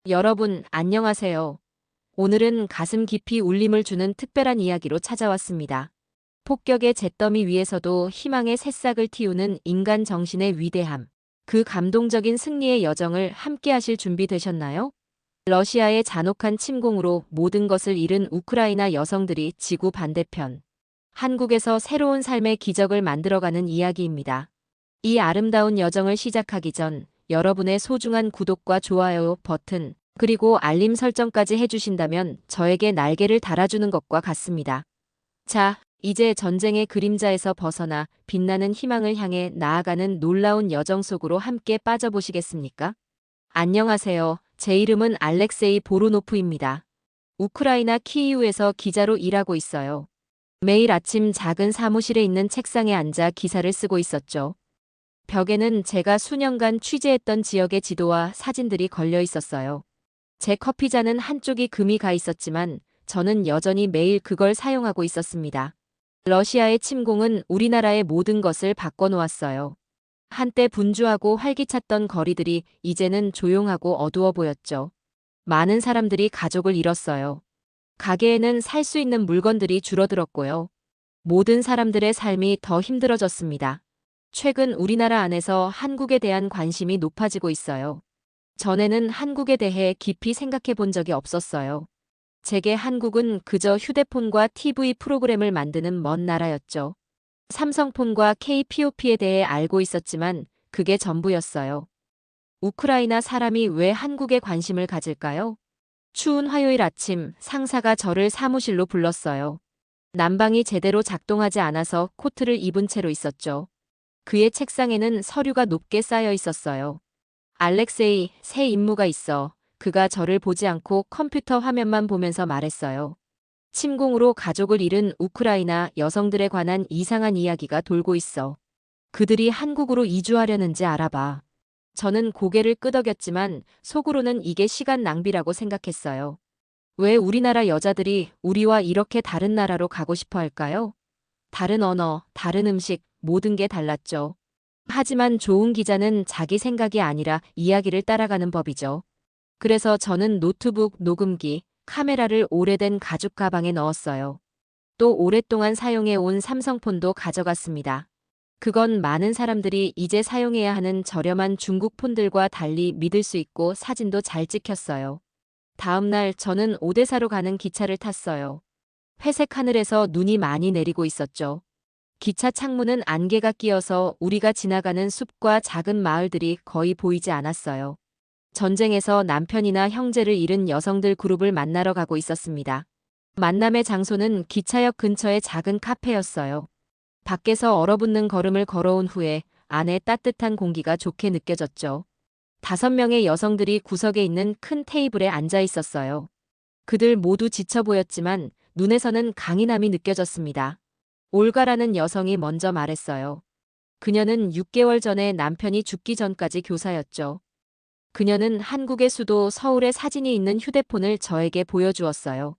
여러분, 안녕하세요. 오늘은 가슴 깊이 울림을 주는 특별한 이야기로 찾아왔습니다. 폭격의 잿더미 위에서도 희망의 새싹을 틔우는 인간 정신의 위대함. 그 감동적인 승리의 여정을 함께 하실 준비 되셨나요? 러시아의 잔혹한 침공으로 모든 것을 잃은 우크라이나 여성들이 지구 반대편. 한국에서 새로운 삶의 기적을 만들어가는 이야기입니다. 이 아름다운 여정을 시작하기 전 여러분의 소중한 구독과 좋아요 버튼, 그리고 알림 설정까지 해주신다면 저에게 날개를 달아주는 것과 같습니다. 자, 이제 전쟁의 그림자에서 벗어나 빛나는 희망을 향해 나아가는 놀라운 여정 속으로 함께 빠져보시겠습니까? 안녕하세요. 제 이름은 알렉세이 보로노프입니다. 우크라이나 키이우에서 기자로 일하고 있어요. 매일 아침 작은 사무실에 있는 책상에 앉아 기사를 쓰고 있었죠. 벽에는 제가 수년간 취재했던 지역의 지도와 사진들이 걸려 있었어요. 제 커피잔은 한쪽이 금이 가 있었지만 저는 여전히 매일 그걸 사용하고 있었습니다. 러시아의 침공은 우리나라의 모든 것을 바꿔놓았어요. 한때 분주하고 활기찼던 거리들이 이제는 조용하고 어두워 보였죠. 많은 사람들이 가족을 잃었어요. 가게에는 살 수 있는 물건들이 줄어들었고요. 모든 사람들의 삶이 더 힘들어졌습니다. 최근 우리나라 안에서 한국에 대한 관심이 높아지고 있어요. 전에는 한국에 대해 깊이 생각해 본 적이 없었어요. 제게 한국은 그저 휴대폰과 TV 프로그램을 만드는 먼 나라였죠. 삼성폰과 KPOP에 대해 알고 있었지만 그게 전부였어요. 우크라이나 사람이 왜 한국에 관심을 가질까요? 추운 화요일 아침 상사가 저를 사무실로 불렀어요. 난방이 제대로 작동하지 않아서 코트를 입은 채로 있었죠. 그의 책상에는 서류가 높게 쌓여 있었어요. 알렉세이, 새 임무가 있어. 그가 저를 보지 않고 컴퓨터 화면만 보면서 말했어요. 침공으로 가족을 잃은 우크라이나 여성들에 관한 이상한 이야기가 돌고 있어. 그들이 한국으로 이주하려는지 알아봐. 저는 고개를 끄덕였지만 속으로는 이게 시간 낭비라고 생각했어요. 왜 우리나라 여자들이 우리와 이렇게 다른 나라로 가고 싶어 할까요? 다른 언어, 다른 음식, 모든 게 달랐죠. 하지만 좋은 기자는 자기 생각이 아니라 이야기를 따라가는 법이죠. 그래서 저는 노트북, 녹음기, 카메라를 오래된 가죽 가방에 넣었어요. 또 오랫동안 사용해 온 삼성폰도 가져갔습니다. 그건 많은 사람들이 이제 사용해야 하는 저렴한 중국 폰들과 달리 믿을 수 있고 사진도 잘 찍혔어요. 다음 날 저는 오데사로 가는 기차를 탔어요. 회색 하늘에서 눈이 많이 내리고 있었죠. 기차 창문은 안개가 끼어서 우리가 지나가는 숲과 작은 마을들이 거의 보이지 않았어요. 전쟁에서 남편이나 형제를 잃은 여성들 그룹을 만나러 가고 있었습니다. 만남의 장소는 기차역 근처의 작은 카페였어요. 밖에서 얼어붙는 걸음을 걸어온 후에 안에 따뜻한 공기가 좋게 느껴졌죠. 5명의 여성들이 구석에 있는 큰 테이블에 앉아 있었어요. 그들 모두 지쳐 보였지만 눈에서는 강인함이 느껴졌습니다. 올가라는 여성이 먼저 말했어요. 그녀는 6개월 전에 남편이 죽기 전까지 교사였죠. 그녀는 한국의 수도 서울에 사진이 있는 휴대폰을 저에게 보여주었어요.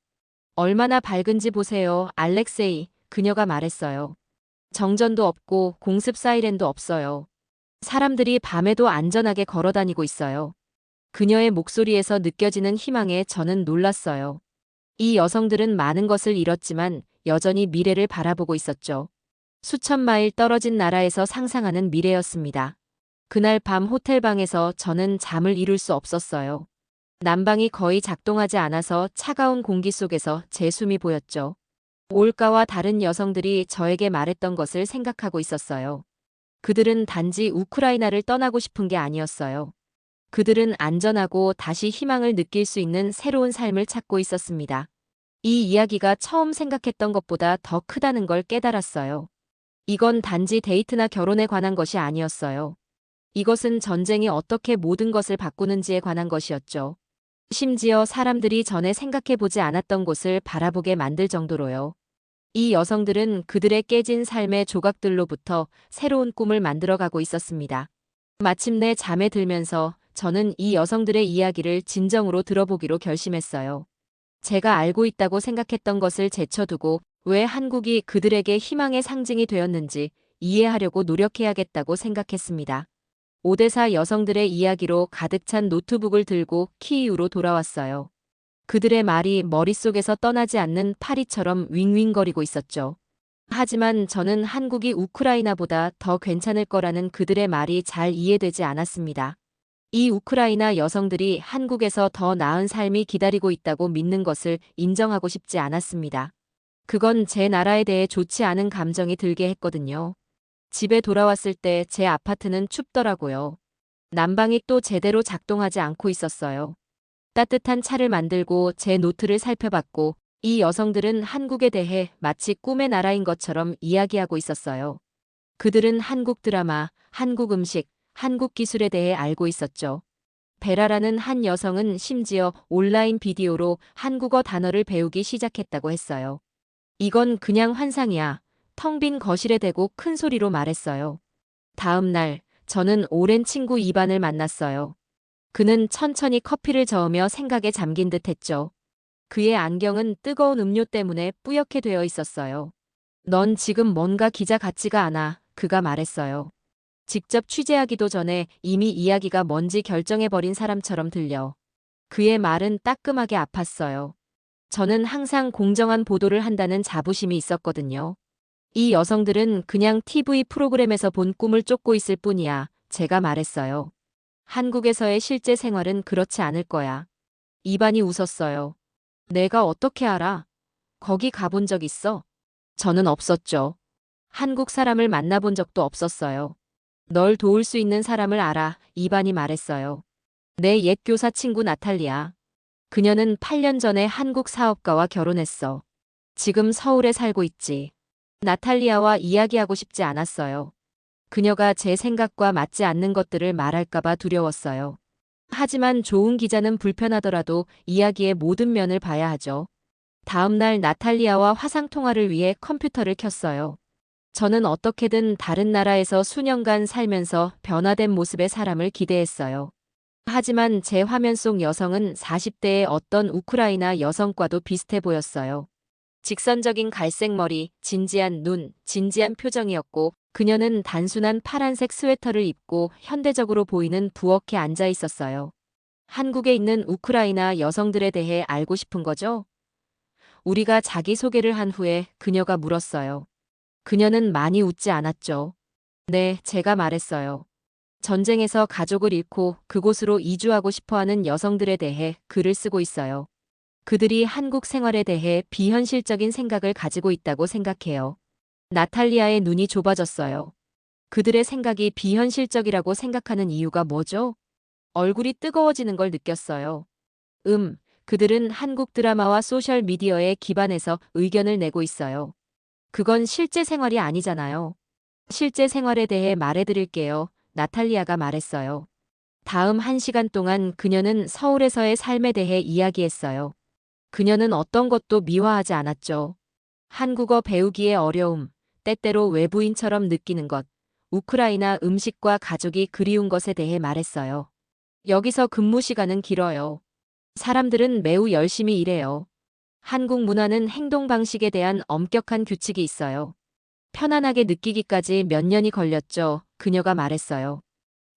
얼마나 밝은지 보세요, 알렉세이, 그녀가 말했어요. 정전도 없고 공습 사이렌도 없어요. 사람들이 밤에도 안전하게 걸어다니고 있어요. 그녀의 목소리에서 느껴지는 희망에 저는 놀랐어요. 이 여성들은 많은 것을 잃었지만 여전히 미래를 바라보고 있었죠. 수천 마일 떨어진 나라에서 상상하는 미래였습니다. 그날 밤 호텔방에서 저는 잠을 이룰 수 없었어요. 난방이 거의 작동하지 않아서 차가운 공기 속에서 제 숨이 보였죠. 올가와 다른 여성들이 저에게 말했던 것을 생각하고 있었어요. 그들은 단지 우크라이나를 떠나고 싶은 게 아니었어요. 그들은 안전하고 다시 희망을 느낄 수 있는 새로운 삶을 찾고 있었습니다. 이 이야기가 처음 생각했던 것보다 더 크다는 걸 깨달았어요. 이건 단지 데이트나 결혼에 관한 것이 아니었어요. 이것은 전쟁이 어떻게 모든 것을 바꾸는지에 관한 것이었죠. 심지어 사람들이 전에 생각해보지 않았던 곳을 바라보게 만들 정도로요. 이 여성들은 그들의 깨진 삶의 조각들로부터 새로운 꿈을 만들어가고 있었습니다. 마침내 잠에 들면서 저는 이 여성들의 이야기를 진정으로 들어보기로 결심했어요. 제가 알고 있다고 생각했던 것을 제쳐두고 왜 한국이 그들에게 희망의 상징이 되었는지 이해하려고 노력해야겠다고 생각했습니다. 오대사 여성들의 이야기로 가득 찬 노트북을 들고 키이우로 돌아왔어요. 그들의 말이 머릿속에서 떠나지 않는 파리처럼 윙윙거리고 있었죠. 하지만 저는 한국이 우크라이나보다 더 괜찮을 거라는 그들의 말이 잘 이해되지 않았습니다. 이 우크라이나 여성들이 한국에서 더 나은 삶이 기다리고 있다고 믿는 것을 인정하고 싶지 않았습니다. 그건 제 나라에 대해 좋지 않은 감정이 들게 했거든요. 집에 돌아왔을 때 제 아파트는 춥더라고요. 난방이 또 제대로 작동하지 않고 있었어요. 따뜻한 차를 만들고 제 노트를 살펴봤고 이 여성들은 한국에 대해 마치 꿈의 나라인 것처럼 이야기하고 있었어요. 그들은 한국 드라마, 한국 음식, 한국 기술에 대해 알고 있었죠. 베라라는 한 여성은 심지어 온라인 비디오로 한국어 단어를 배우기 시작했다고 했어요. 이건 그냥 환상이야. 텅 빈 거실에 대고 큰 소리로 말했어요. 다음 날, 저는 오랜 친구 이반을 만났어요. 그는 천천히 커피를 저으며 생각에 잠긴 듯 했죠. 그의 안경은 뜨거운 음료 때문에 뿌옇게 되어 있었어요. 넌 지금 뭔가 기자 같지가 않아, 그가 말했어요. 직접 취재하기도 전에 이미 이야기가 뭔지 결정해버린 사람처럼 들려. 그의 말은 따끔하게 아팠어요. 저는 항상 공정한 보도를 한다는 자부심이 있었거든요. 이 여성들은 그냥 TV 프로그램에서 본 꿈을 쫓고 있을 뿐이야, 제가 말했어요. 한국에서의 실제 생활은 그렇지 않을 거야. 이반이 웃었어요. 내가 어떻게 알아? 거기 가본 적 있어? 저는 없었죠. 한국 사람을 만나본 적도 없었어요. 널 도울 수 있는 사람을 알아, 이반이 말했어요. 내 옛 교사 친구 나탈리아. 그녀는 8년 전에 한국 사업가와 결혼했어. 지금 서울에 살고 있지. 나탈리아와 이야기하고 싶지 않았어요. 그녀가 제 생각과 맞지 않는 것들을 말할까봐 두려웠어요. 하지만 좋은 기자는 불편하더라도 이야기의 모든 면을 봐야 하죠. 다음 날 나탈리아와 화상통화를 위해 컴퓨터를 켰어요. 저는 어떻게든 다른 나라에서 수년간 살면서 변화된 모습의 사람을 기대했어요. 하지만 제 화면 속 여성은 40대의 어떤 우크라이나 여성과도 비슷해 보였어요. 직선적인 갈색 머리, 진지한 눈, 진지한 표정이었고 그녀는 단순한 파란색 스웨터를 입고 현대적으로 보이는 부엌에 앉아 있었어요. 한국에 있는 우크라이나 여성들에 대해 알고 싶은 거죠? 우리가 자기소개를 한 후에 그녀가 물었어요. 그녀는 많이 웃지 않았죠. 네, 제가 말했어요. 전쟁에서 가족을 잃고 그곳으로 이주하고 싶어하는 여성들에 대해 글을 쓰고 있어요. 그들이 한국 생활에 대해 비현실적인 생각을 가지고 있다고 생각해요. 나탈리아의 눈이 좁아졌어요. 그들의 생각이 비현실적이라고 생각하는 이유가 뭐죠? 얼굴이 뜨거워지는 걸 느꼈어요. 그들은 한국 드라마와 소셜 미디어에 기반해서 의견을 내고 있어요. 그건 실제 생활이 아니잖아요. 실제 생활에 대해 말해드릴게요. 나탈리아가 말했어요. 다음 1시간 동안 그녀는 서울에서의 삶에 대해 이야기했어요. 그녀는 어떤 것도 미화하지 않았죠. 한국어 배우기의 어려움, 때때로 외부인처럼 느끼는 것, 우크라이나 음식과 가족이 그리운 것에 대해 말했어요. 여기서 근무 시간은 길어요. 사람들은 매우 열심히 일해요. 한국 문화는 행동 방식에 대한 엄격한 규칙이 있어요. 편안하게 느끼기까지 몇 년이 걸렸죠. 그녀가 말했어요.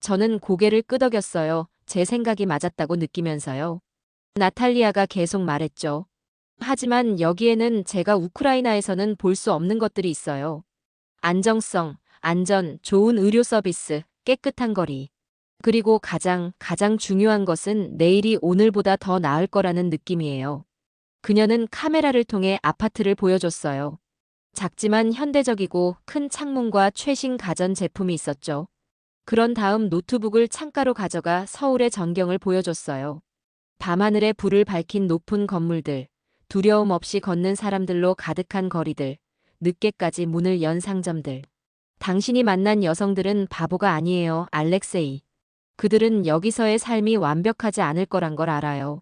저는 고개를 끄덕였어요. 제 생각이 맞았다고 느끼면서요. 나탈리아가 계속 말했죠. 하지만 여기에는 제가 우크라이나에서는 볼 수 없는 것들이 있어요. 안정성, 안전, 좋은 의료 서비스, 깨끗한 거리. 그리고 가장 중요한 것은 내일이 오늘보다 더 나을 거라는 느낌이에요. 그녀는 카메라를 통해 아파트를 보여줬어요. 작지만 현대적이고 큰 창문과 최신 가전 제품이 있었죠. 그런 다음 노트북을 창가로 가져가 서울의 전경을 보여줬어요. 밤하늘에 불을 밝힌 높은 건물들, 두려움 없이 걷는 사람들로 가득한 거리들, 늦게까지 문을 연 상점들. 당신이 만난 여성들은 바보가 아니에요, 알렉세이. 그들은 여기서의 삶이 완벽하지 않을 거란 걸 알아요.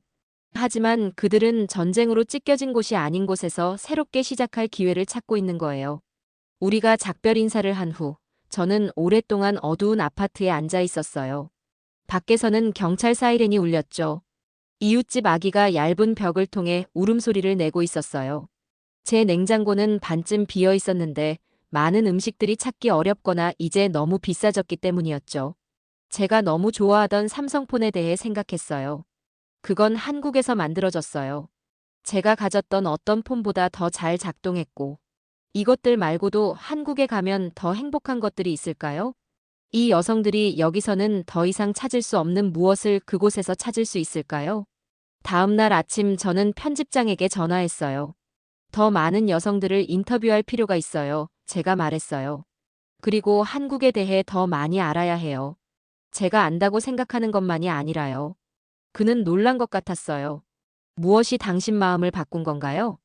하지만 그들은 전쟁으로 찢겨진 곳이 아닌 곳에서 새롭게 시작할 기회를 찾고 있는 거예요. 우리가 작별 인사를 한 후, 저는 오랫동안 어두운 아파트에 앉아 있었어요. 밖에서는 경찰 사이렌이 울렸죠. 이웃집 아기가 얇은 벽을 통해 울음소리를 내고 있었어요. 제 냉장고는 반쯤 비어 있었는데 많은 음식들이 찾기 어렵거나 이제 너무 비싸졌기 때문이었죠. 제가 너무 좋아하던 삼성폰에 대해 생각했어요. 그건 한국에서 만들어졌어요. 제가 가졌던 어떤 폰보다 더 잘 작동했고, 이것들 말고도 한국에 가면 더 행복한 것들이 있을까요? 이 여성들이 여기서는 더 이상 찾을 수 없는 무엇을 그곳에서 찾을 수 있을까요? 다음 날 아침 저는 편집장에게 전화했어요. 더 많은 여성들을 인터뷰할 필요가 있어요. 제가 말했어요. 그리고 한국에 대해 더 많이 알아야 해요. 제가 안다고 생각하는 것만이 아니라요. 그는 놀란 것 같았어요. 무엇이 당신 마음을 바꾼 건가요?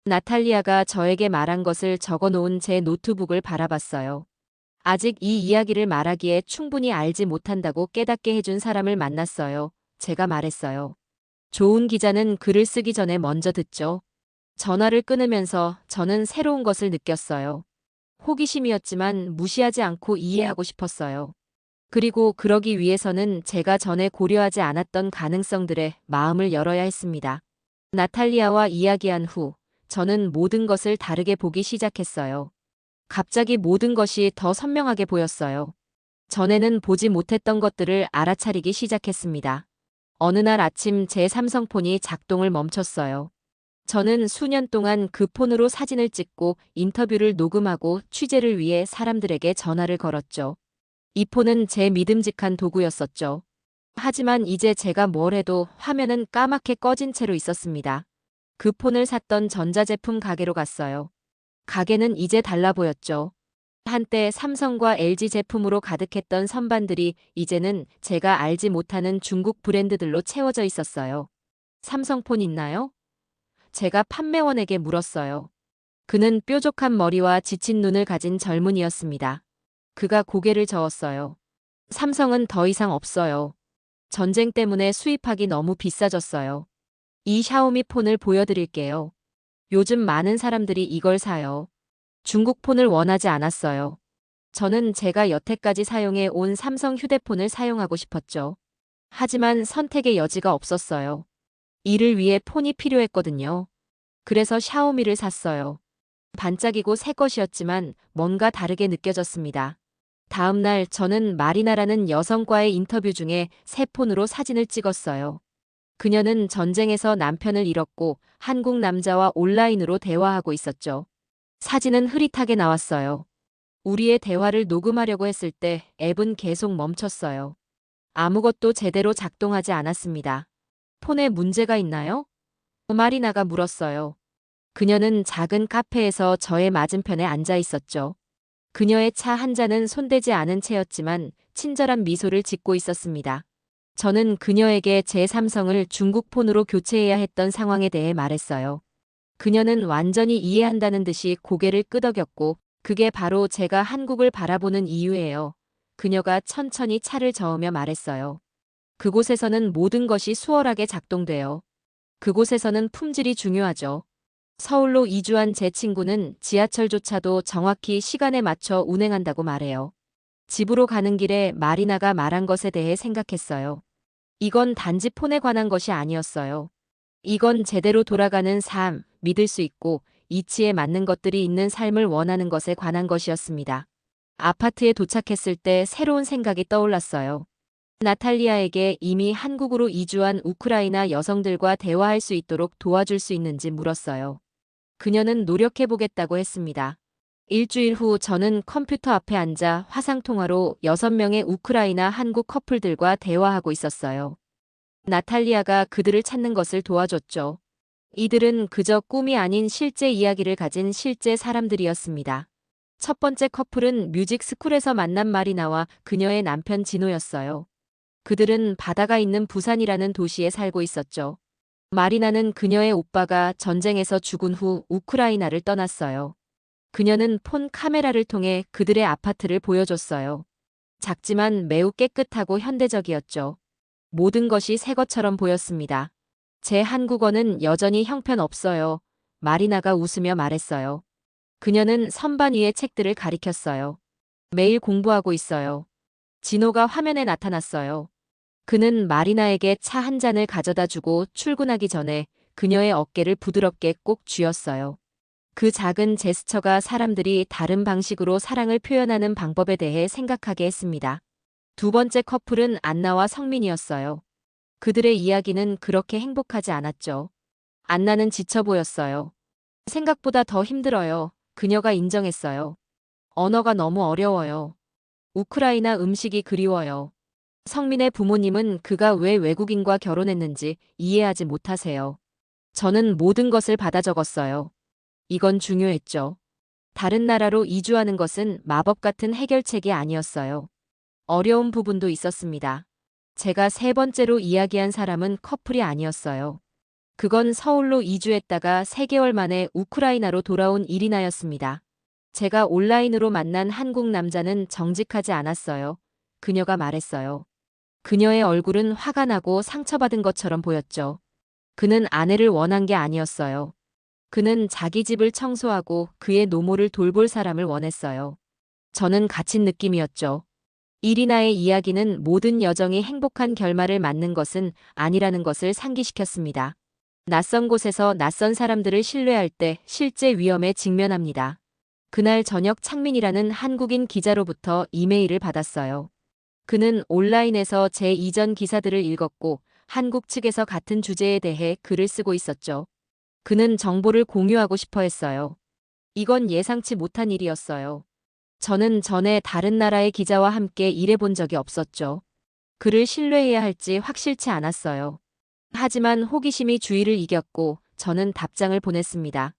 나탈리아가 저에게 말한 것을 적어 놓은 제 노트북을 바라봤어요. 아직 이 이야기를 말하기에 충분히 알지 못한다고 깨닫게 해준 사람을 만났어요. 제가 말했어요. 좋은 기자는 글을 쓰기 전에 먼저 듣죠. 전화를 끊으면서 저는 새로운 것을 느꼈어요. 호기심이었지만 무시하지 않고 이해하고 싶었어요. 그리고 그러기 위해서는 제가 전에 고려하지 않았던 가능성들에 마음을 열어야 했습니다. 나탈리아와 이야기한 후 저는 모든 것을 다르게 보기 시작했어요. 갑자기 모든 것이 더 선명하게 보였어요. 전에는 보지 못했던 것들을 알아차리기 시작했습니다. 어느 날 아침 제 삼성폰이 작동을 멈췄어요. 저는 수년 동안 그 폰으로 사진을 찍고 인터뷰를 녹음하고 취재를 위해 사람들에게 전화를 걸었죠. 이 폰은 제 믿음직한 도구였었죠. 하지만 이제 제가 뭘 해도 화면은 까맣게 꺼진 채로 있었습니다. 그 폰을 샀던 전자제품 가게로 갔어요. 가게는 이제 달라 보였죠. 한때 삼성과 LG 제품으로 가득했던 선반들이 이제는 제가 알지 못하는 중국 브랜드들로 채워져 있었어요. 삼성폰 있나요? 제가 판매원에게 물었어요. 그는 뾰족한 머리와 지친 눈을 가진 젊은이였습니다. 그가 고개를 저었어요. 삼성은 더 이상 없어요. 전쟁 때문에 수입하기 너무 비싸졌어요. 이 샤오미 폰을 보여드릴게요. 요즘 많은 사람들이 이걸 사요. 중국 폰을 원하지 않았어요. 저는 제가 여태까지 사용해 온 삼성 휴대폰을 사용하고 싶었죠. 하지만 선택의 여지가 없었어요. 이를 위해 폰이 필요했거든요. 그래서 샤오미를 샀어요. 반짝이고 새 것이었지만 뭔가 다르게 느껴졌습니다. 다음 날 저는 마리나라는 여성과의 인터뷰 중에 새 폰으로 사진을 찍었어요. 그녀는 전쟁에서 남편을 잃었고 한국 남자와 온라인으로 대화하고 있었죠. 사진은 흐릿하게 나왔어요. 우리의 대화를 녹음하려고 했을 때 앱은 계속 멈췄어요. 아무것도 제대로 작동하지 않았습니다. 폰에 문제가 있나요? 마리나가 물었어요. 그녀는 작은 카페에서 저의 맞은편에 앉아 있었죠. 그녀의 차 한 잔은 손대지 않은 채였지만 친절한 미소를 짓고 있었습니다. 저는 그녀에게 제 삼성을 중국 폰으로 교체해야 했던 상황에 대해 말했어요. 그녀는 완전히 이해한다는 듯이 고개를 끄덕였고 그게 바로 제가 한국을 바라보는 이유예요. 그녀가 천천히 차를 저으며 말했어요. 그곳에서는 모든 것이 수월하게 작동돼요. 그곳에서는 품질이 중요하죠. 서울로 이주한 제 친구는 지하철조차도 정확히 시간에 맞춰 운행한다고 말해요. 집으로 가는 길에 마리나가 말한 것에 대해 생각했어요. 이건 단지 폰에 관한 것이 아니었어요. 이건 제대로 돌아가는 삶, 믿을 수 있고 이치에 맞는 것들이 있는 삶을 원하는 것에 관한 것이었습니다. 아파트에 도착했을 때 새로운 생각이 떠올랐어요. 나탈리아에게 이미 한국으로 이주한 우크라이나 여성들과 대화할 수 있도록 도와줄 수 있는지 물었어요. 그녀는 노력해보겠다고 했습니다. 일주일 후 저는 컴퓨터 앞에 앉아 화상통화로 6명의 우크라이나 한국 커플들과 대화하고 있었어요. 나탈리아가 그들을 찾는 것을 도와줬죠. 이들은 그저 꿈이 아닌 실제 이야기를 가진 실제 사람들이었습니다. 첫 번째 커플은 뮤직 스쿨에서 만난 마리나와 그녀의 남편 진호였어요. 그들은 바다가 있는 부산이라는 도시에 살고 있었죠. 마리나는 그녀의 오빠가 전쟁에서 죽은 후 우크라이나를 떠났어요. 그녀는 폰 카메라를 통해 그들의 아파트를 보여줬어요. 작지만 매우 깨끗하고 현대적이었죠. 모든 것이 새 것처럼 보였습니다. 제 한국어는 여전히 형편없어요. 마리나가 웃으며 말했어요. 그녀는 선반 위의 책들을 가리켰어요. 매일 공부하고 있어요. 진호가 화면에 나타났어요. 그는 마리나에게 차 한 잔을 가져다 주고 출근하기 전에 그녀의 어깨를 부드럽게 꼭 쥐었어요. 그 작은 제스처가 사람들이 다른 방식으로 사랑을 표현하는 방법에 대해 생각하게 했습니다. 두 번째 커플은 안나와 성민이었어요. 그들의 이야기는 그렇게 행복하지 않았죠. 안나는 지쳐 보였어요. 생각보다 더 힘들어요. 그녀가 인정했어요. 언어가 너무 어려워요. 우크라이나 음식이 그리워요. 성민의 부모님은 그가 왜 외국인과 결혼했는지 이해하지 못하세요. 저는 모든 것을 받아 적었어요. 이건 중요했죠. 다른 나라로 이주하는 것은 마법 같은 해결책이 아니었어요. 어려운 부분도 있었습니다. 제가 세 번째로 이야기한 사람은 커플이 아니었어요. 그건 서울로 이주했다가 3개월 만에 우크라이나로 돌아온 이리나였습니다. 제가 온라인으로 만난 한국 남자는 정직하지 않았어요. 그녀가 말했어요. 그녀의 얼굴은 화가 나고 상처받은 것처럼 보였죠. 그는 아내를 원한 게 아니었어요. 그는 자기 집을 청소하고 그의 노모를 돌볼 사람을 원했어요. 저는 갇힌 느낌이었죠. 이리나의 이야기는 모든 여정이 행복한 결말을 맞는 것은 아니라는 것을 상기시켰습니다. 낯선 곳에서 낯선 사람들을 신뢰할 때 실제 위험에 직면합니다. 그날 저녁 창민이라는 한국인 기자로부터 이메일을 받았어요. 그는 온라인에서 제 이전 기사들을 읽었고 한국 측에서 같은 주제에 대해 글을 쓰고 있었죠. 그는 정보를 공유하고 싶어 했어요. 이건 예상치 못한 일이었어요. 저는 전에 다른 나라의 기자와 함께 일해본 적이 없었죠. 그를 신뢰해야 할지 확실치 않았어요. 하지만 호기심이 주의를 이겼고 저는 답장을 보냈습니다.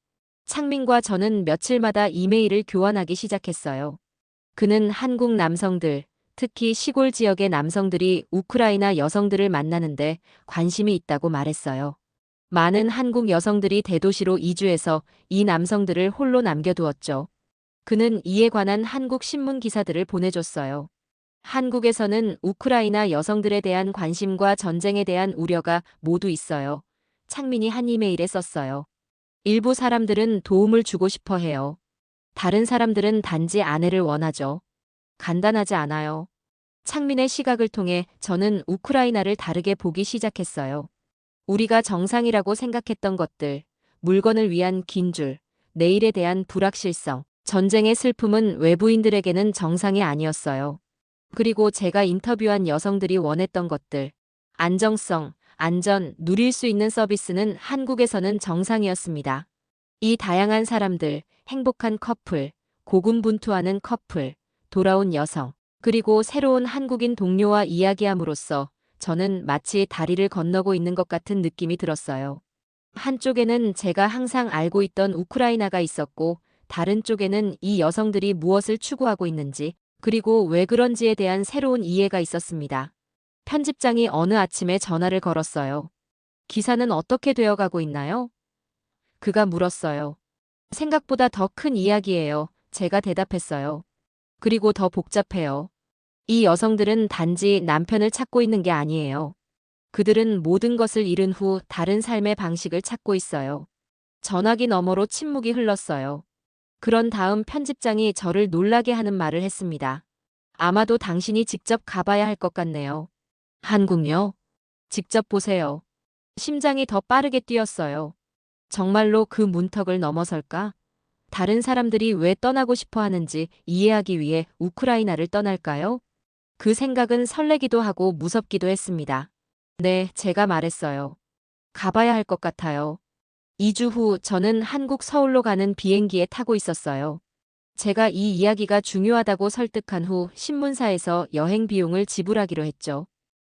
창민과 저는 며칠마다 이메일을 교환하기 시작했어요. 그는 한국 남성들, 특히 시골 지역의 남성들이 우크라이나 여성들을 만나는데 관심이 있다고 말했어요. 많은 한국 여성들이 대도시로 이주해서 이 남성들을 홀로 남겨두었죠. 그는 이에 관한 한국 신문 기사들을 보내줬어요. 한국에서는 우크라이나 여성들에 대한 관심과 전쟁에 대한 우려가 모두 있어요. 창민이 한 이메일에 썼어요. 일부 사람들은 도움을 주고 싶어 해요. 다른 사람들은 단지 아내를 원하죠. 간단하지 않아요. 창민의 시각을 통해 저는 우크라이나를 다르게 보기 시작했어요. 우리가 정상이라고 생각했던 것들, 물건을 위한 긴 줄, 내일에 대한 불확실성, 전쟁의 슬픔은 외부인들에게는 정상이 아니었어요. 그리고 제가 인터뷰한 여성들이 원했던 것들, 안정성, 안전, 누릴 수 있는 서비스는 한국에서는 정상이었습니다. 이 다양한 사람들, 행복한 커플, 고군분투하는 커플, 돌아온 여성, 그리고 새로운 한국인 동료와 이야기함으로써 저는 마치 다리를 건너고 있는 것 같은 느낌이 들었어요. 한쪽에는 제가 항상 알고 있던 우크라이나가 있었고, 다른 쪽에는 이 여성들이 무엇을 추구하고 있는지, 그리고 왜 그런지에 대한 새로운 이해가 있었습니다. 편집장이 어느 아침에 전화를 걸었어요. 기사는 어떻게 되어가고 있나요? 그가 물었어요. 생각보다 더 큰 이야기예요. 제가 대답했어요. 그리고 더 복잡해요. 이 여성들은 단지 남편을 찾고 있는 게 아니에요. 그들은 모든 것을 잃은 후 다른 삶의 방식을 찾고 있어요. 전화기 너머로 침묵이 흘렀어요. 그런 다음 편집장이 저를 놀라게 하는 말을 했습니다. 아마도 당신이 직접 가봐야 할 것 같네요. 한국요? 직접 보세요. 심장이 더 빠르게 뛰었어요. 정말로 그 문턱을 넘어설까? 다른 사람들이 왜 떠나고 싶어 하는지 이해하기 위해 우크라이나를 떠날까요? 그 생각은 설레기도 하고 무섭기도 했습니다. 네, 제가 말했어요. 가봐야 할 것 같아요. 2주 후 저는 한국 서울로 가는 비행기에 타고 있었어요. 제가 이 이야기가 중요하다고 설득한 후 신문사에서 여행 비용을 지불하기로 했죠.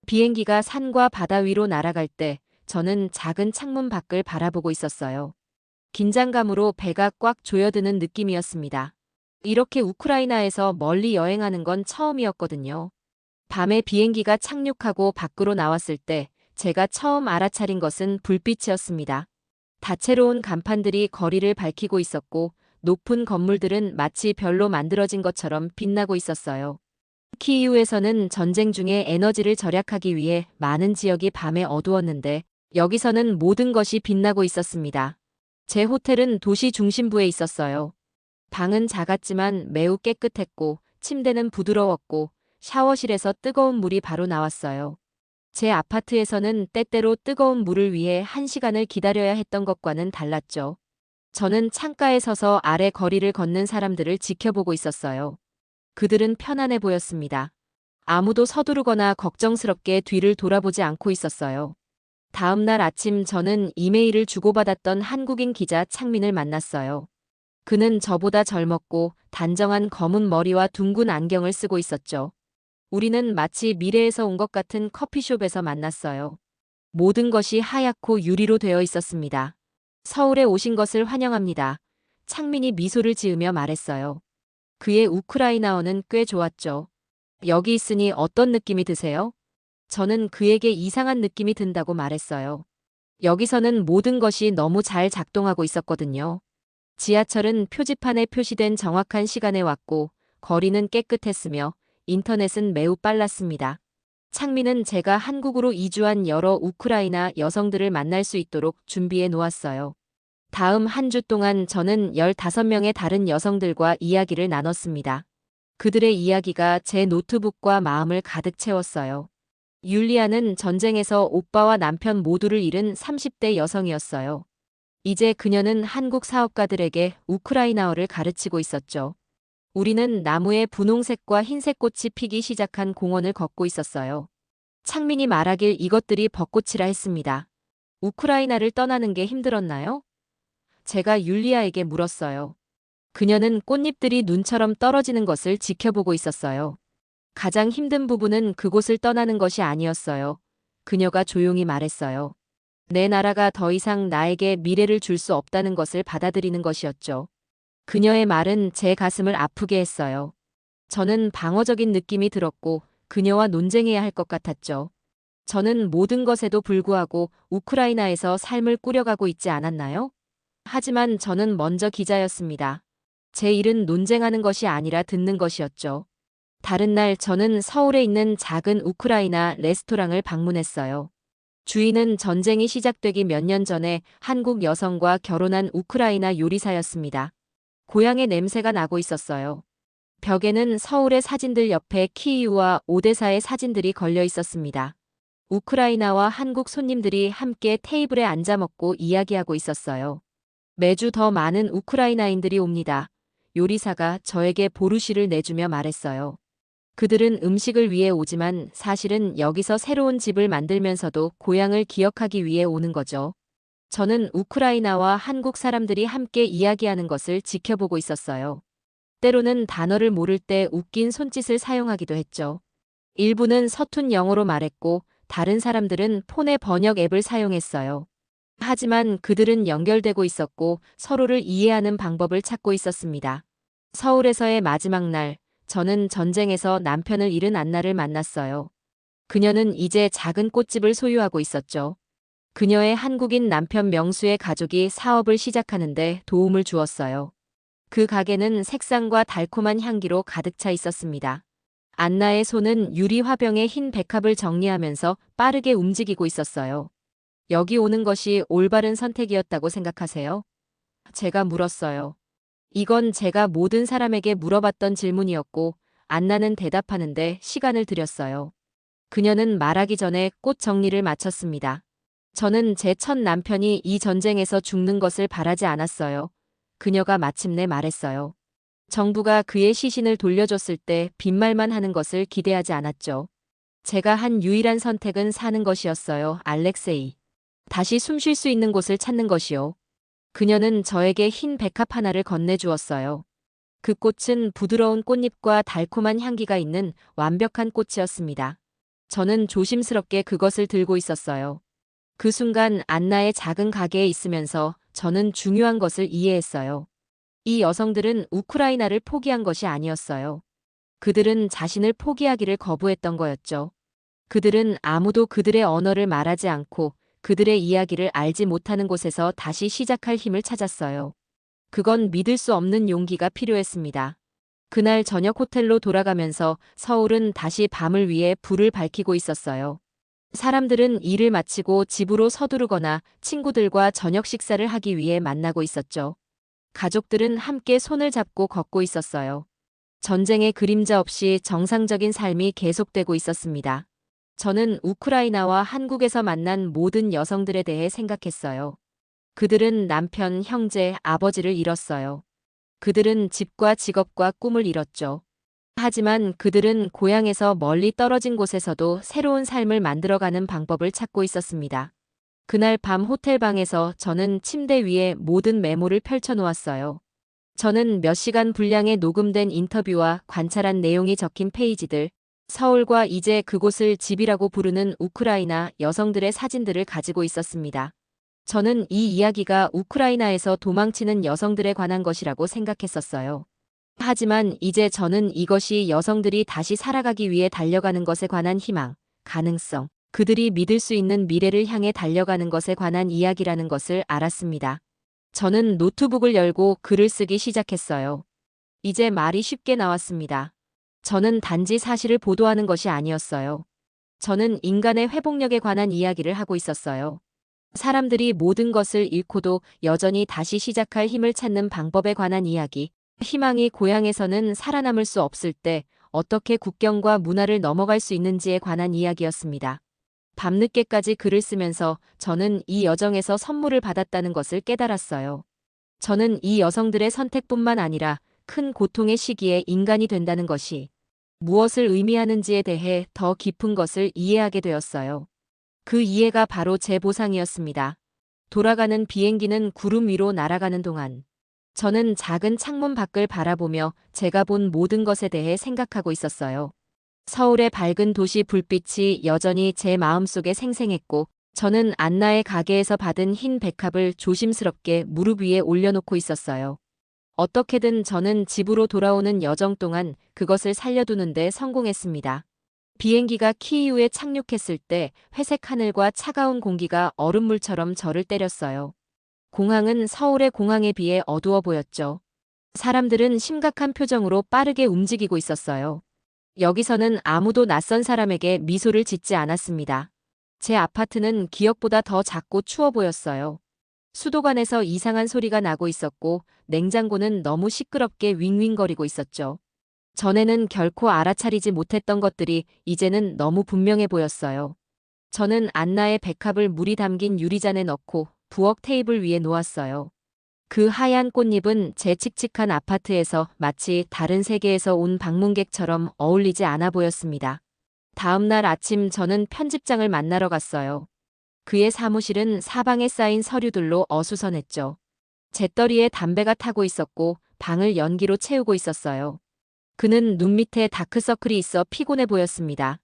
비행기가 산과 바다 위로 날아갈 때 저는 작은 창문 밖을 바라보고 있었어요. 긴장감으로 배가 꽉 조여드는 느낌이었습니다. 이렇게 우크라이나에서 멀리 여행하는 건 처음이었거든요. 밤에 비행기가 착륙하고 밖으로 나왔을 때 제가 처음 알아차린 것은 불빛이었습니다. 다채로운 간판들이 거리를 밝히고 있었고 높은 건물들은 마치 별로 만들어진 것처럼 빛나고 있었어요. 키이우에서는 전쟁 중에 에너지를 절약하기 위해 많은 지역이 밤에 어두웠는데 여기서는 모든 것이 빛나고 있었습니다. 제 호텔은 도시 중심부에 있었어요. 방은 작았지만 매우 깨끗했고 침대는 부드러웠고 샤워실에서 뜨거운 물이 바로 나왔어요. 제 아파트에서는 때때로 뜨거운 물을 위해 1시간을 기다려야 했던 것과는 달랐죠. 저는 창가에 서서 아래 거리를 걷는 사람들을 지켜보고 있었어요. 그들은 편안해 보였습니다. 아무도 서두르거나 걱정스럽게 뒤를 돌아보지 않고 있었어요. 다음 날 아침 저는 이메일을 주고받았던 한국인 기자 창민을 만났어요. 그는 저보다 젊었고 단정한 검은 머리와 둥근 안경을 쓰고 있었죠. 우리는 마치 미래에서 온 것 같은 커피숍에서 만났어요. 모든 것이 하얗고 유리로 되어 있었습니다. 서울에 오신 것을 환영합니다. 창민이 미소를 지으며 말했어요. 그의 우크라이나어는 꽤 좋았죠. 여기 있으니 어떤 느낌이 드세요? 저는 그에게 이상한 느낌이 든다고 말했어요. 여기서는 모든 것이 너무 잘 작동하고 있었거든요. 지하철은 표지판에 표시된 정확한 시간에 왔고, 거리는 깨끗했으며, 인터넷은 매우 빨랐습니다. 창민은 제가 한국으로 이주한 여러 우크라이나 여성들을 만날 수 있도록 준비해 놓았어요. 다음 한 주 동안 저는 15명의 다른 여성들과 이야기를 나눴습니다. 그들의 이야기가 제 노트북과 마음을 가득 채웠어요. 율리아는 전쟁에서 오빠와 남편 모두를 잃은 30대 여성이었어요. 이제 그녀는 한국 사업가들에게 우크라이나어를 가르치고 있었죠. 우리는 나무에 분홍색과 흰색 꽃이 피기 시작한 공원을 걷고 있었어요. 창민이 말하길 이것들이 벚꽃이라 했습니다. 우크라이나를 떠나는 게 힘들었나요? 제가 율리아에게 물었어요. 그녀는 꽃잎들이 눈처럼 떨어지는 것을 지켜보고 있었어요. 가장 힘든 부분은 그곳을 떠나는 것이 아니었어요. 그녀가 조용히 말했어요. 내 나라가 더 이상 나에게 미래를 줄 수 없다는 것을 받아들이는 것이었죠. 그녀의 말은 제 가슴을 아프게 했어요. 저는 방어적인 느낌이 들었고 그녀와 논쟁해야 할 것 같았죠. 저는 모든 것에도 불구하고 우크라이나에서 삶을 꾸려가고 있지 않았나요? 하지만 저는 먼저 기자였습니다. 제 일은 논쟁하는 것이 아니라 듣는 것이었죠. 다른 날 저는 서울에 있는 작은 우크라이나 레스토랑을 방문했어요. 주인은 전쟁이 시작되기 몇 년 전에 한국 여성과 결혼한 우크라이나 요리사였습니다. 고향의 냄새가 나고 있었어요. 벽에는 서울의 사진들 옆에 키이우와 오데사의 사진들이 걸려 있었습니다. 우크라이나와 한국 손님들이 함께 테이블에 앉아 먹고 이야기하고 있었어요. 매주 더 많은 우크라이나인들이 옵니다. 요리사가 저에게 보루시를 내주며 말했어요. 그들은 음식을 위해 오지만 사실은 여기서 새로운 집을 만들면서도 고향을 기억하기 위해 오는 거죠. 저는 우크라이나와 한국 사람들이 함께 이야기하는 것을 지켜보고 있었어요. 때로는 단어를 모를 때 웃긴 손짓을 사용하기도 했죠. 일부는 서툰 영어로 말했고 다른 사람들은 폰의 번역 앱을 사용했어요. 하지만 그들은 연결되고 있었고 서로를 이해하는 방법을 찾고 있었습니다. 서울에서의 마지막 날, 저는 전쟁에서 남편을 잃은 안나를 만났어요. 그녀는 이제 작은 꽃집을 소유하고 있었죠. 그녀의 한국인 남편 명수의 가족이 사업을 시작하는데 도움을 주었어요. 그 가게는 색상과 달콤한 향기로 가득 차 있었습니다. 안나의 손은 유리 화병에 흰 백합을 정리하면서 빠르게 움직이고 있었어요. 여기 오는 것이 올바른 선택이었다고 생각하세요? 제가 물었어요. 이건 제가 모든 사람에게 물어봤던 질문이었고, 안나는 대답하는데 시간을 들였어요. 그녀는 말하기 전에 꽃 정리를 마쳤습니다. 저는 제 첫 남편이 이 전쟁에서 죽는 것을 바라지 않았어요. 그녀가 마침내 말했어요. 정부가 그의 시신을 돌려줬을 때 빈말만 하는 것을 기대하지 않았죠. 제가 한 유일한 선택은 사는 것이었어요, 알렉세이. 다시 숨 쉴 수 있는 곳을 찾는 것이요. 그녀는 저에게 흰 백합 하나를 건네주었어요. 그 꽃은 부드러운 꽃잎과 달콤한 향기가 있는 완벽한 꽃이었습니다. 저는 조심스럽게 그것을 들고 있었어요. 그 순간 안나의 작은 가게에 있으면서 저는 중요한 것을 이해했어요. 이 여성들은 우크라이나를 포기한 것이 아니었어요. 그들은 자신을 포기하기를 거부했던 거였죠. 그들은 아무도 그들의 언어를 말하지 않고 그들의 이야기를 알지 못하는 곳에서 다시 시작할 힘을 찾았어요. 그건 믿을 수 없는 용기가 필요했습니다. 그날 저녁 호텔로 돌아가면서 서울은 다시 밤을 위해 불을 밝히고 있었어요. 사람들은 일을 마치고 집으로 서두르거나 친구들과 저녁 식사를 하기 위해 만나고 있었죠. 가족들은 함께 손을 잡고 걷고 있었어요. 전쟁의 그림자 없이 정상적인 삶이 계속되고 있었습니다. 저는 우크라이나와 한국에서 만난 모든 여성들에 대해 생각했어요. 그들은 남편, 형제, 아버지를 잃었어요. 그들은 집과 직업과 꿈을 잃었죠. 하지만 그들은 고향에서 멀리 떨어진 곳에서도 새로운 삶을 만들어가는 방법을 찾고 있었습니다. 그날 밤 호텔 방에서 저는 침대 위에 모든 메모를 펼쳐놓았어요. 저는 몇 시간 분량의 녹음된 인터뷰와 관찰한 내용이 적힌 페이지들, 서울과 이제 그곳을 집이라고 부르는 우크라이나 여성들의 사진들을 가지고 있었습니다. 저는 이 이야기가 우크라이나에서 도망치는 여성들에 관한 것이라고 생각했었어요. 하지만 이제 저는 이것이 여성들이 다시 살아가기 위해 달려가는 것에 관한 희망, 가능성, 그들이 믿을 수 있는 미래를 향해 달려가는 것에 관한 이야기라는 것을 알았습니다. 저는 노트북을 열고 글을 쓰기 시작했어요. 이제 말이 쉽게 나왔습니다. 저는 단지 사실을 보도하는 것이 아니었어요. 저는 인간의 회복력에 관한 이야기를 하고 있었어요. 사람들이 모든 것을 잃고도 여전히 다시 시작할 힘을 찾는 방법에 관한 이야기, 희망이 고향에서는 살아남을 수 없을 때 어떻게 국경과 문화를 넘어갈 수 있는지에 관한 이야기였습니다. 밤늦게까지 글을 쓰면서 저는 이 여정에서 선물을 받았다는 것을 깨달았어요. 저는 이 여성들의 선택뿐만 아니라 큰 고통의 시기에 인간이 된다는 것이 무엇을 의미하는지에 대해 더 깊은 것을 이해하게 되었어요. 그 이해가 바로 제 보상이었습니다. 돌아가는 비행기는 구름 위로 날아가는 동안 저는 작은 창문 밖을 바라보며 제가 본 모든 것에 대해 생각하고 있었어요. 서울의 밝은 도시 불빛이 여전히 제 마음속에 생생했고 저는 안나의 가게에서 받은 흰 백합을 조심스럽게 무릎 위에 올려놓고 있었어요. 어떻게든 저는 집으로 돌아오는 여정 동안 그것을 살려두는데 성공했습니다. 비행기가 키이우에 착륙했을 때 회색 하늘과 차가운 공기가 얼음물처럼 저를 때렸어요. 공항은 서울의 공항에 비해 어두워 보였죠. 사람들은 심각한 표정으로 빠르게 움직이고 있었어요. 여기서는 아무도 낯선 사람에게 미소를 짓지 않았습니다. 제 아파트는 기억보다 더 작고 추워 보였어요. 수도관에서 이상한 소리가 나고 있었고 냉장고는 너무 시끄럽게 윙윙거리고 있었죠. 전에는 결코 알아차리지 못했던 것들이 이제는 너무 분명해 보였어요. 저는 안나의 백합을 물이 담긴 유리잔에 넣고 부엌 테이블 위에 놓았어요. 그 하얀 꽃잎은 제 칙칙한 아파트에서 마치 다른 세계에서 온 방문객처럼 어울리지 않아 보였습니다. 다음 날 아침 저는 편집장을 만나러 갔어요. 그의 사무실은 사방에 쌓인 서류들로 어수선했죠. 재떨이에 담배가 타고 있었고 방을 연기로 채우고 있었어요. 그는 눈 밑에 다크서클이 있어 피곤해 보였습니다.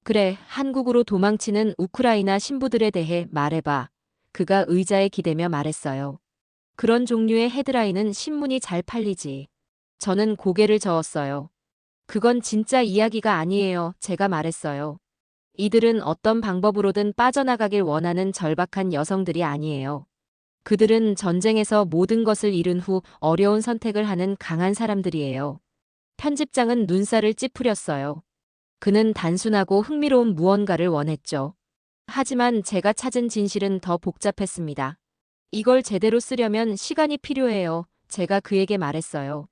그래, 한국으로 도망치는 우크라이나 신부들에 대해 말해봐. 그가 의자에 기대며 말했어요. 그런 종류의 헤드라인은 신문이 잘 팔리지. 저는 고개를 저었어요. 그건 진짜 이야기가 아니에요. 제가 말했어요. 이들은 어떤 방법으로든 빠져나가길 원하는 절박한 여성들이 아니에요. 그들은 전쟁에서 모든 것을 잃은 후 어려운 선택을 하는 강한 사람들이에요. 편집장은 눈살을 찌푸렸어요. 그는 단순하고 흥미로운 무언가를 원했죠. 하지만 제가 찾은 진실은 더 복잡했습니다. 이걸 제대로 쓰려면 시간이 필요해요. 제가 그에게 말했어요.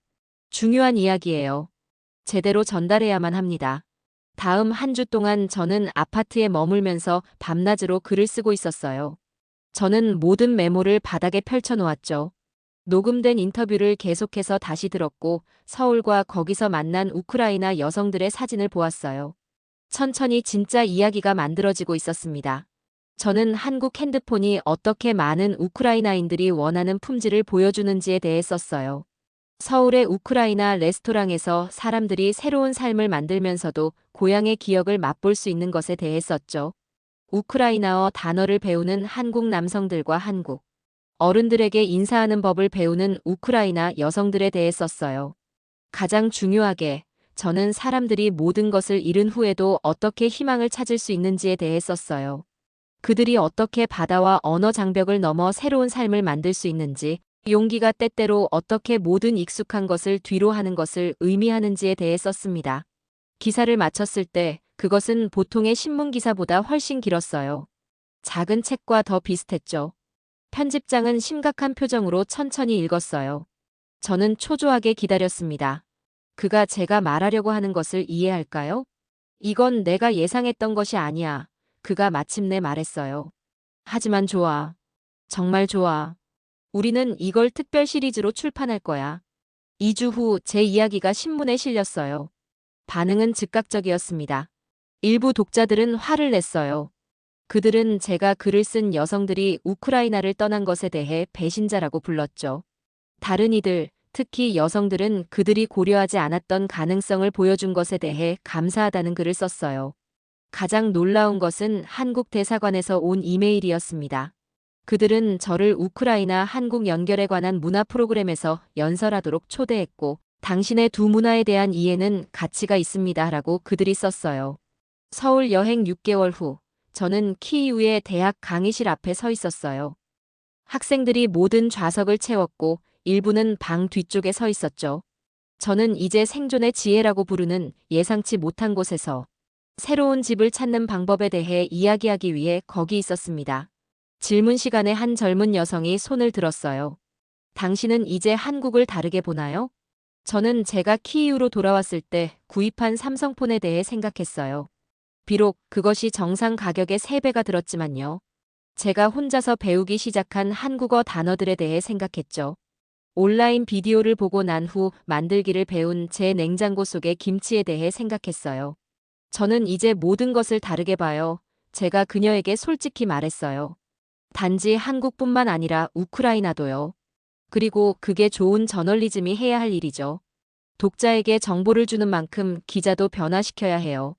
중요한 이야기예요. 제대로 전달해야만 합니다. 다음 한 주 동안 저는 아파트에 머물면서 밤낮으로 글을 쓰고 있었어요. 저는 모든 메모를 바닥에 펼쳐놓았죠. 녹음된 인터뷰를 계속해서 다시 들었고 서울과 거기서 만난 우크라이나 여성들의 사진을 보았어요. 천천히 진짜 이야기가 만들어지고 있었습니다. 저는 한국 핸드폰이 어떻게 많은 우크라이나인들이 원하는 품질을 보여주는지에 대해 썼어요. 서울의 우크라이나 레스토랑에서 사람들이 새로운 삶을 만들면서도 고향의 기억을 맛볼 수 있는 것에 대해 썼죠. 우크라이나어 단어를 배우는 한국 남성들과 한국 어른들에게 인사하는 법을 배우는 우크라이나 여성들에 대해 썼어요. 가장 중요하게 저는 사람들이 모든 것을 잃은 후에도 어떻게 희망을 찾을 수 있는지에 대해 썼어요. 그들이 어떻게 바다와 언어 장벽을 넘어 새로운 삶을 만들 수 있는지, 용기가 때때로 어떻게 모든 익숙한 것을 뒤로 하는 것을 의미하는지에 대해 썼습니다. 기사를 마쳤을 때 그것은 보통의 신문 기사보다 훨씬 길었어요. 작은 책과 더 비슷했죠. 편집장은 심각한 표정으로 천천히 읽었어요. 저는 초조하게 기다렸습니다. 그가 제가 말하려고 하는 것을 이해할까요? 이건 내가 예상했던 것이 아니야. 그가 마침내 말했어요. 하지만 좋아. 정말 좋아. 우리는 이걸 특별 시리즈로 출판할 거야. 2주 후 제 이야기가 신문에 실렸어요. 반응은 즉각적이었습니다. 일부 독자들은 화를 냈어요. 그들은 제가 글을 쓴 여성들이 우크라이나를 떠난 것에 대해 배신자라고 불렀죠. 다른 이들, 특히 여성들은 그들이 고려하지 않았던 가능성을 보여준 것에 대해 감사하다는 글을 썼어요. 가장 놀라운 것은 한국 대사관에서 온 이메일이었습니다. 그들은 저를 우크라이나 한국 연결에 관한 문화 프로그램에서 연설하도록 초대했고, 당신의 두 문화에 대한 이해는 가치가 있습니다. 라고 그들이 썼어요. 서울 여행 6개월 후, 저는 키이우의 대학 강의실 앞에 서 있었어요. 학생들이 모든 좌석을 채웠고, 일부는 방 뒤쪽에 서 있었죠. 저는 이제 생존의 지혜라고 부르는 예상치 못한 곳에서 새로운 집을 찾는 방법에 대해 이야기하기 위해 거기 있었습니다. 질문 시간에 한 젊은 여성이 손을 들었어요. 당신은 이제 한국을 다르게 보나요? 저는 제가 키이우로 돌아왔을 때 구입한 삼성폰에 대해 생각했어요. 비록 그것이 정상 가격의 3배가 들었지만요. 제가 혼자서 배우기 시작한 한국어 단어들에 대해 생각했죠. 온라인 비디오를 보고 난 후 만들기를 배운 제 냉장고 속의 김치에 대해 생각했어요. 저는 이제 모든 것을 다르게 봐요. 제가 그녀에게 솔직히 말했어요. 단지 한국뿐만 아니라 우크라이나도요. 그리고 그게 좋은 저널리즘이 해야 할 일이죠. 독자에게 정보를 주는 만큼 기자도 변화시켜야 해요.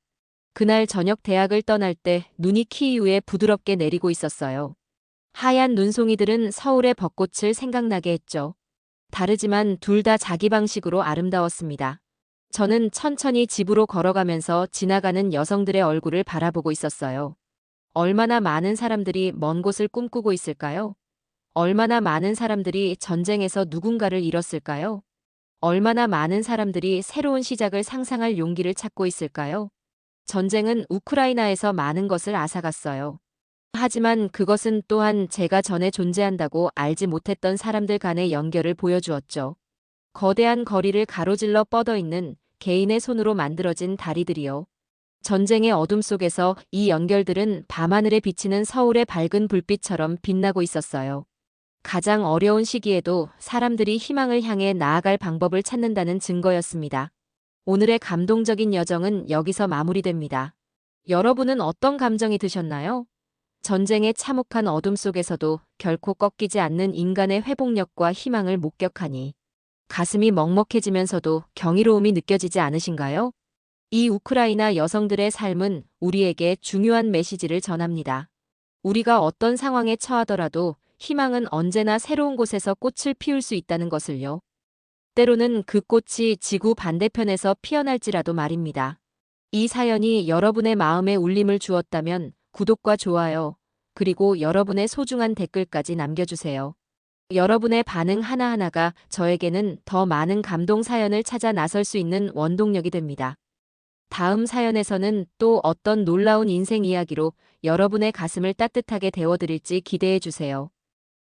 그날 저녁 대학을 떠날 때 눈이 키이우에 부드럽게 내리고 있었어요. 하얀 눈송이들은 서울의 벚꽃을 생각나게 했죠. 다르지만 둘 다 자기 방식으로 아름다웠습니다. 저는 천천히 집으로 걸어가면서 지나가는 여성들의 얼굴을 바라보고 있었어요. 얼마나 많은 사람들이 먼 곳을 꿈꾸고 있을까요? 얼마나 많은 사람들이 전쟁에서 누군가를 잃었을까요? 얼마나 많은 사람들이 새로운 시작을 상상할 용기를 찾고 있을까요? 전쟁은 우크라이나에서 많은 것을 앗아갔어요. 하지만 그것은 또한 제가 전에 존재한다고 알지 못했던 사람들 간의 연결을 보여주었죠. 거대한 거리를 가로질러 뻗어있는 개인의 손으로 만들어진 다리들이요. 전쟁의 어둠 속에서 이 연결들은 밤하늘에 비치는 서울의 밝은 불빛처럼 빛나고 있었어요. 가장 어려운 시기에도 사람들이 희망을 향해 나아갈 방법을 찾는다는 증거였습니다. 오늘의 감동적인 여정은 여기서 마무리됩니다. 여러분은 어떤 감정이 드셨나요? 전쟁의 참혹한 어둠 속에서도 결코 꺾이지 않는 인간의 회복력과 희망을 목격하니 가슴이 먹먹해지면서도 경이로움이 느껴지지 않으신가요? 이 우크라이나 여성들의 삶은 우리에게 중요한 메시지를 전합니다. 우리가 어떤 상황에 처하더라도 희망은 언제나 새로운 곳에서 꽃을 피울 수 있다는 것을요. 때로는 그 꽃이 지구 반대편에서 피어날지라도 말입니다. 이 사연이 여러분의 마음에 울림을 주었다면 구독과 좋아요, 그리고 여러분의 소중한 댓글까지 남겨주세요. 여러분의 반응 하나하나가 저에게는 더 많은 감동 사연을 찾아 나설 수 있는 원동력이 됩니다. 다음 사연에서는 또 어떤 놀라운 인생 이야기로 여러분의 가슴을 따뜻하게 데워드릴지 기대해 주세요.